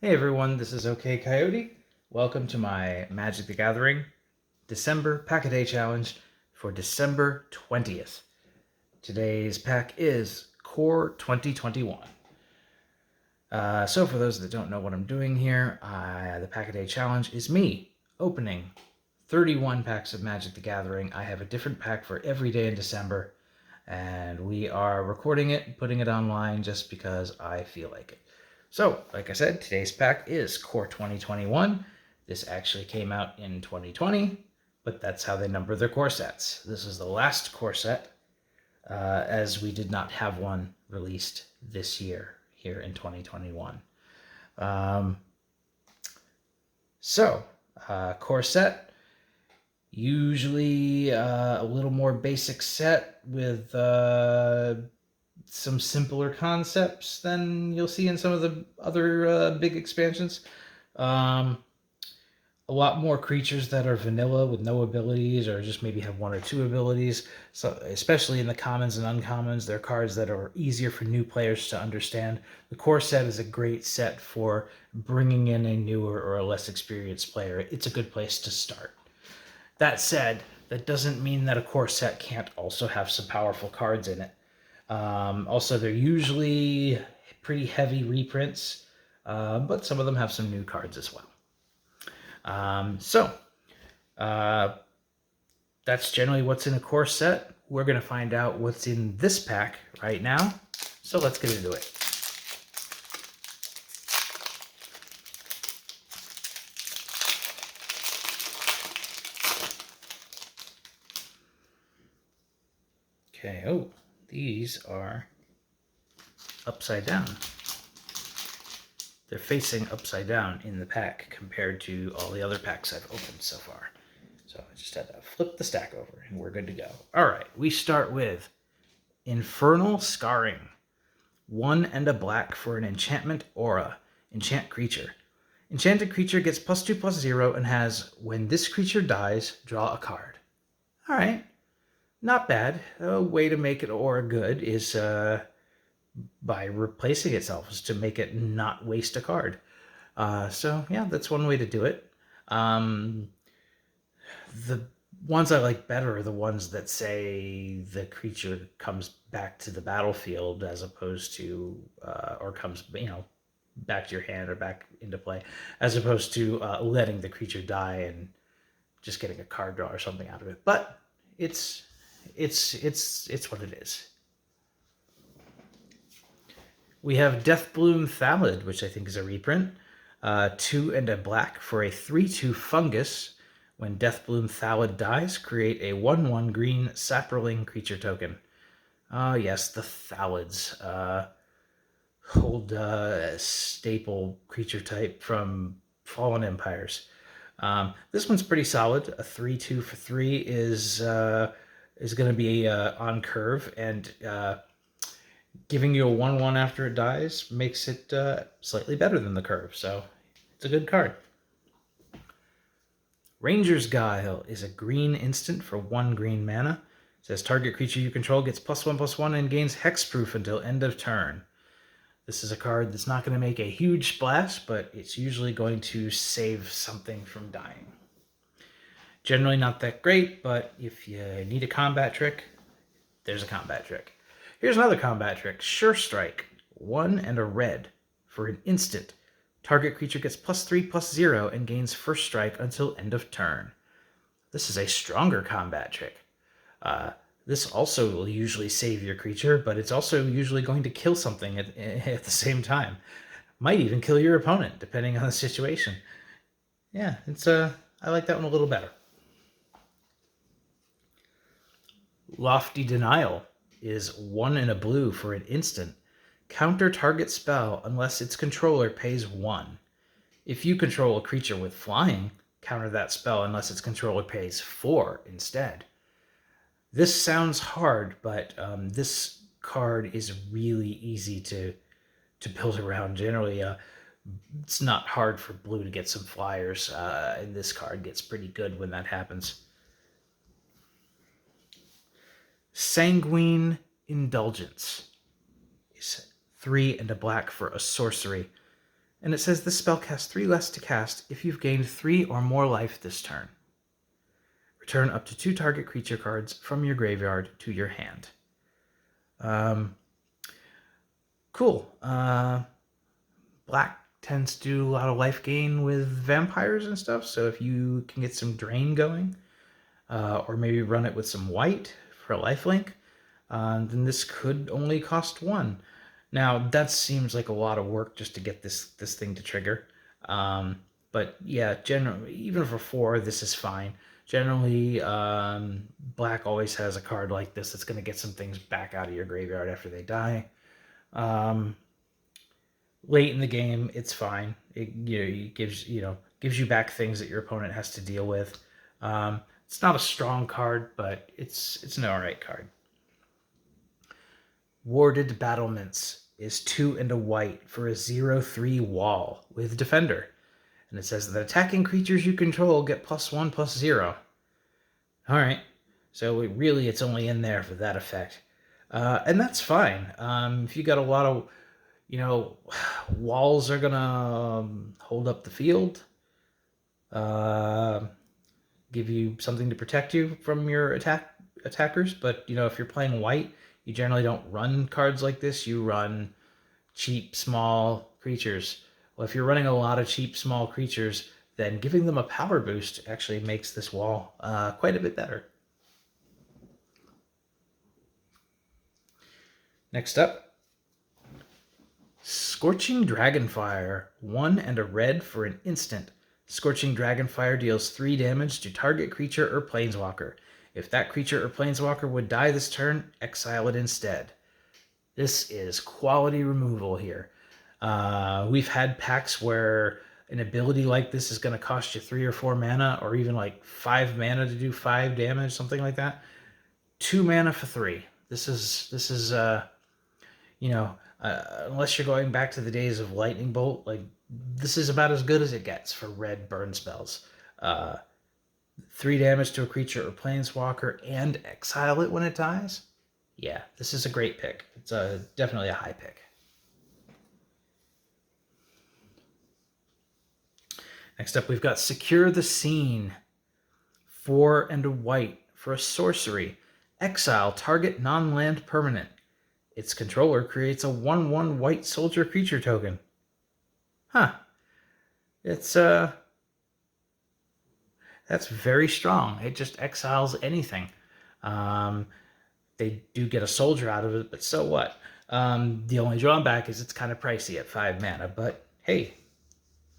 Hey everyone, this is OKCoyote. Welcome to my Magic the Gathering December Pack-A-Day Challenge for December 20th. Today's pack is Core 2021. So for those that don't know what I'm doing here, the Pack-A-Day Challenge is me opening 31 packs of Magic the Gathering. I have a different pack for every day in December, and we are recording it and putting it online just because I feel like it. So, like I said, today's pack is Core 2021. This actually came out in 2020, but that's how they number their core sets. This is the last core set, as we did not have one released this year here in 2021. Core set, usually a little more basic set with some simpler concepts than you'll see in some of the other big expansions. A lot more creatures that are vanilla with no abilities, or just maybe have one or two abilities. So, especially in the commons and uncommons, they're cards that are easier for new players to understand. The core set is a great set for bringing in a newer or a less experienced player. It's a good place to start. That said, that doesn't mean that a core set can't also have some powerful cards in it. Also, they're usually pretty heavy reprints, but some of them have some new cards as well. That's generally what's in a core set. We're going to find out what's in this pack right now. So let's get into it. Okay, oh, these are upside down. They're facing upside down in the pack compared to all the other packs I've opened so far. So I just had to flip the stack over and we're good to go. All right, we start with Infernal Scarring. 1 and a black for an enchantment aura. Enchant creature. Enchanted creature gets +2/+0 and has, when this creature dies, draw a card. All right, not bad. A way to make it aura good is by replacing itself, is to make it not waste a card. So yeah, that's one way to do it. The ones I like better are the ones that say the creature comes back to the battlefield as opposed to, or comes, back to your hand or back into play, as opposed to letting the creature die and just getting a card draw or something out of it. But it's what it is. We have Deathbloom Thallid, which I think is a reprint. 2 and a black for a 3/2 fungus. When Deathbloom Thallid dies, create a 1/1 green Saproling creature token. Yes, the Thallids. Old staple creature type from Fallen Empires. This one's pretty solid. A 3/2 for 3 is going to be on curve, and giving you a 1/1 after it dies makes it slightly better than the curve, so it's a good card. Ranger's Guile is a green instant for 1 green mana. It says target creature you control gets +1/+1 and gains hexproof until end of turn. This is a card that's not going to make a huge splash, but it's usually going to save something from dying. Generally not that great, but if you need a combat trick, there's a combat trick. Here's another combat trick. Sure Strike. 1 and a red for an instant. Target creature gets +3/+0 and gains first strike until end of turn. This is a stronger combat trick. This also will usually save your creature, but it's also usually going to kill something at the same time. Might even kill your opponent, depending on the situation. Yeah, I like that one a little better. Lofty Denial is 1 and a blue for an instant. Counter target spell unless its controller pays 1. If you control a creature with flying, counter that spell unless its controller pays 4 instead. This sounds hard, but this card is really easy to build around. Generally, it's not hard for blue to get some flyers, and this card gets pretty good when that happens. Sanguine Indulgence is 3 and a black for a sorcery. And it says this spell costs 3 less to cast if you've gained 3 or more life this turn. Return up to 2 target creature cards from your graveyard to your hand. Cool. Black tends to do a lot of life gain with vampires and stuff, so if you can get some drain going, or maybe run it with some white for a lifelink, then this could only cost 1. Now, that seems like a lot of work just to get this thing to trigger. But yeah, generally, even for 4, this is fine. Generally, black always has a card like this that's going to get some things back out of your graveyard after they die. Late in the game, it's fine. It gives you back things that your opponent has to deal with. It's not a strong card, but it's an alright card. Warded Battlements is 2 and a white for a 0/3 wall with Defender. And it says that attacking creatures you control get +1/+0. Alright, so it's only in there for that effect. And that's fine. If you got a lot of, walls are going to hold up the field, give you something to protect you from your attackers. But, if you're playing white, you generally don't run cards like this. You run cheap, small creatures. Well, if you're running a lot of cheap, small creatures, then giving them a power boost actually makes this wall quite a bit better. Next up, Scorching Dragonfire, 1 and a red for an instant. Scorching Dragonfire deals 3 damage to target creature or planeswalker. If that creature or planeswalker would die this turn, exile it instead. This is quality removal here. We've had packs where an ability like this is going to cost you 3 or 4 mana, or even like 5 mana to do 5 damage, something like that. 2 mana for 3. This is unless you're going back to the days of Lightning Bolt, like this is about as good as it gets for red burn spells. 3 damage to a creature or planeswalker and exile it when it dies. Yeah, this is a great pick. It's definitely a high pick. Next up, we've got Secure the Scene. 4 and a white for a sorcery. Exile target non-land permanent. Its controller creates a 1/1 white soldier creature token. Huh. It's that's very strong. It just exiles anything. They do get a soldier out of it, but so what? The only drawback is it's kind of pricey at 5 mana, but hey,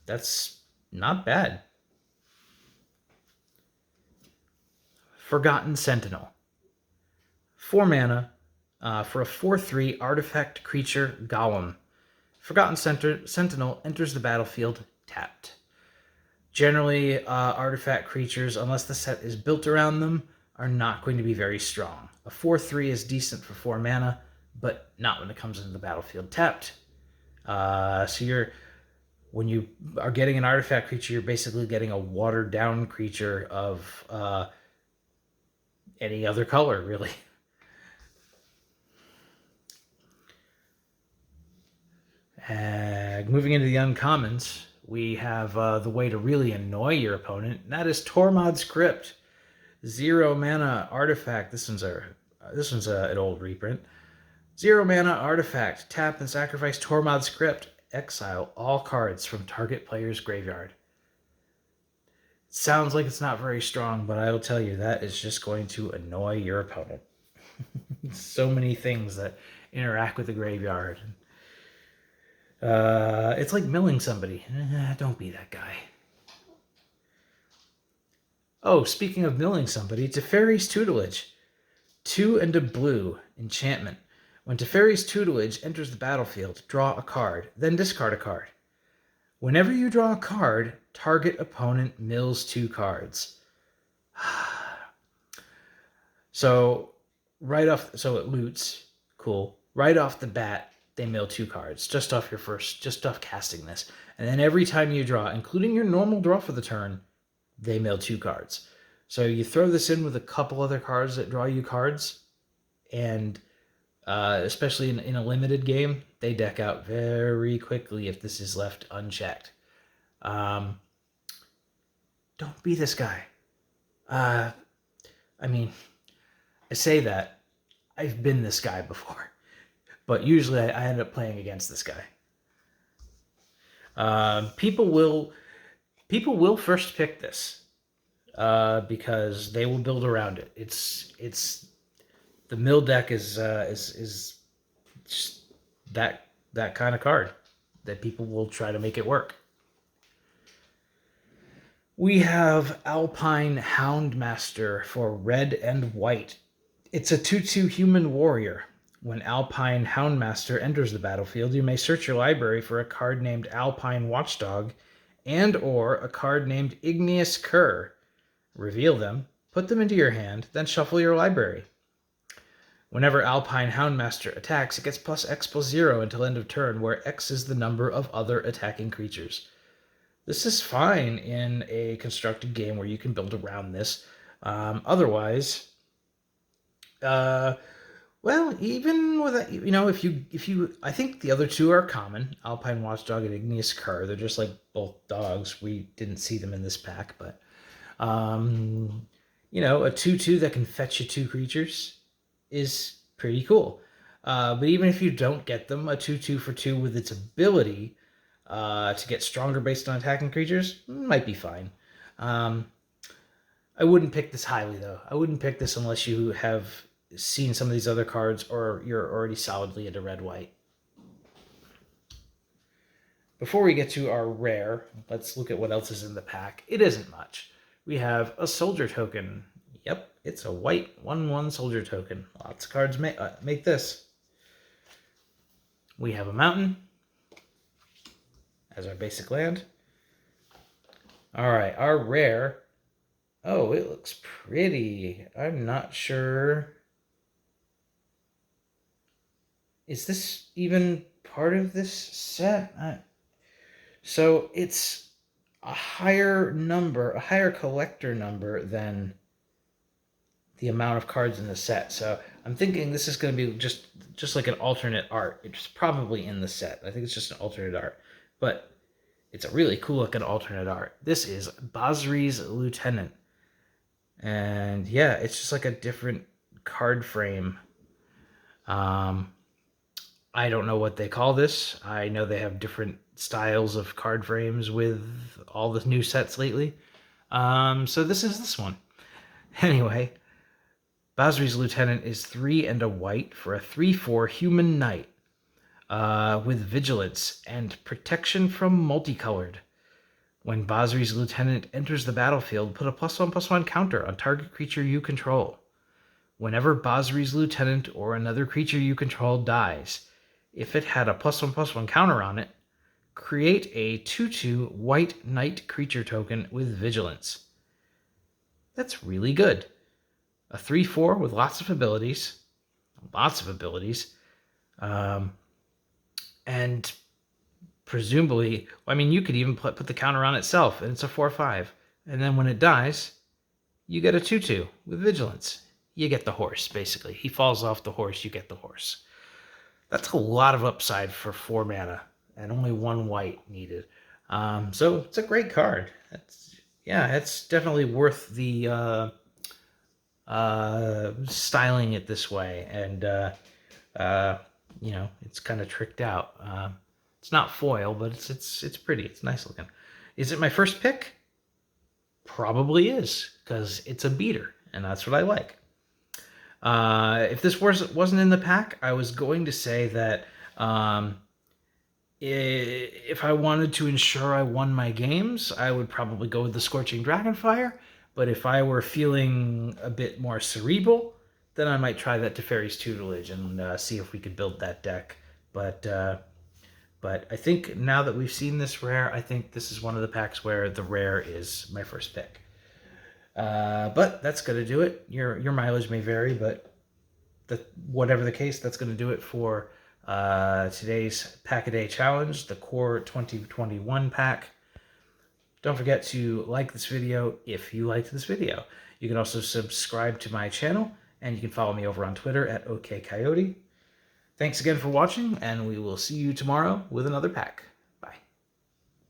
that's not bad. Forgotten Sentinel. 4 mana for a 4/3 artifact creature golem. Forgotten Sentinel enters the battlefield tapped. Generally, artifact creatures, unless the set is built around them, are not going to be very strong. A 4/3 is decent for 4 mana, but not when it comes into the battlefield tapped. When you are getting an artifact creature, you're basically getting a watered down creature of any other color, really. Moving into the uncommons, we have the way to really annoy your opponent, and that is Tormod's Crypt. 0 mana artifact. This one's an old reprint. 0 mana artifact. Tap and sacrifice Tormod's Crypt. Exile all cards from target player's graveyard. It sounds like it's not very strong, but I will tell you that is just going to annoy your opponent. So many things that interact with the graveyard. It's like milling somebody. Don't be that guy. Oh, speaking of milling somebody, Teferi's Tutelage. 2 and a blue enchantment. When Teferi's Tutelage enters the battlefield, draw a card, then discard a card. Whenever you draw a card, target opponent mills 2 cards. So it loots. Cool. Right off the bat, they mill 2 cards, just off casting this. And then every time you draw, including your normal draw for the turn, they mill 2 cards. So you throw this in with a couple other cards that draw you cards, and especially in a limited game. They deck out very quickly if this is left unchecked. Don't be this guy. I mean, I say that. I've been this guy before. But usually I end up playing against this guy. People will first pick this because they will build around it. It's the mill deck is just that kind of card that people will try to make it work. We have Alpine Houndmaster for red and white. It's a 2/2 human warrior. When Alpine Houndmaster enters the battlefield, you may search your library for a card named Alpine Watchdog and or a card named Igneous Cur. Reveal them, put them into your hand, then shuffle your library. Whenever Alpine Houndmaster attacks, it gets +X+0 until end of turn, where X is the number of other attacking creatures. This is fine in a constructed game where you can build around this. Otherwise, well, even with that, if you, I think the other two are common, Alpine Watchdog and Igneous Cur. They're just like both dogs. We didn't see them in this pack, but, a 2/2 that can fetch you 2 creatures is pretty cool. But even if you don't get them, a 2/2 for 2 with its ability to get stronger based on attacking creatures might be fine. I wouldn't pick this highly, though. I wouldn't pick this unless you have seen some of these other cards or you're already solidly into red-white. Before we get to our rare, let's look at what else is in the pack. It isn't much. We have a soldier token. Yep, it's a white 1/1 soldier token. Lots of cards make this. We have a mountain as our basic land. All right, our rare. Oh, it looks pretty. I'm not sure. Is this even part of this set? So it's a higher collector number than the amount of cards in the set. So I'm thinking this is going to be just like an alternate art. It's probably in the set. I think it's just an alternate art. But it's a really cool looking alternate art. This is Basri's Lieutenant. And yeah, it's just like a different card frame. I don't know what they call this. I know they have different styles of card frames with all the new sets lately. So this is this one. Anyway, Basri's Lieutenant is 3 and a white for a 3/4 human knight with vigilance and protection from multicolored. When Basri's Lieutenant enters the battlefield, put a +1/+1 counter on target creature you control. Whenever Basri's Lieutenant or another creature you control dies, if it had a +1/+1 counter on it, create a 2/2 white knight creature token with vigilance. That's really good. A 3/4 with lots of abilities. And presumably, I mean, you could even put the counter on itself, and it's a 4/5. And then when it dies, you get a 2/2 with vigilance. You get the horse, basically. He falls off the horse, you get the horse. That's a lot of upside for 4 mana, and only 1 white needed. So it's a great card. It's definitely worth the styling it this way, and it's kind of tricked out. It's not foil, but it's pretty. It's nice looking. Is it my first pick? Probably is, because it's a beater, and that's what I like. If this wasn't in the pack, I was going to say that if I wanted to ensure I won my games, I would probably go with the Scorching Dragonfire. But if I were feeling a bit more cerebral, then I might try that Teferi's Tutelage and see if we could build that deck. But I think now that we've seen this rare, I think this is one of the packs where the rare is my first pick. But that's going to do it. Your mileage may vary, but whatever the case, that's going to do it for today's Pack-A-Day Challenge, the Core 2021 pack. Don't forget to like this video if you liked this video. You can also subscribe to my channel, and you can follow me over on Twitter at OKCoyote. Thanks again for watching, and we will see you tomorrow with another pack.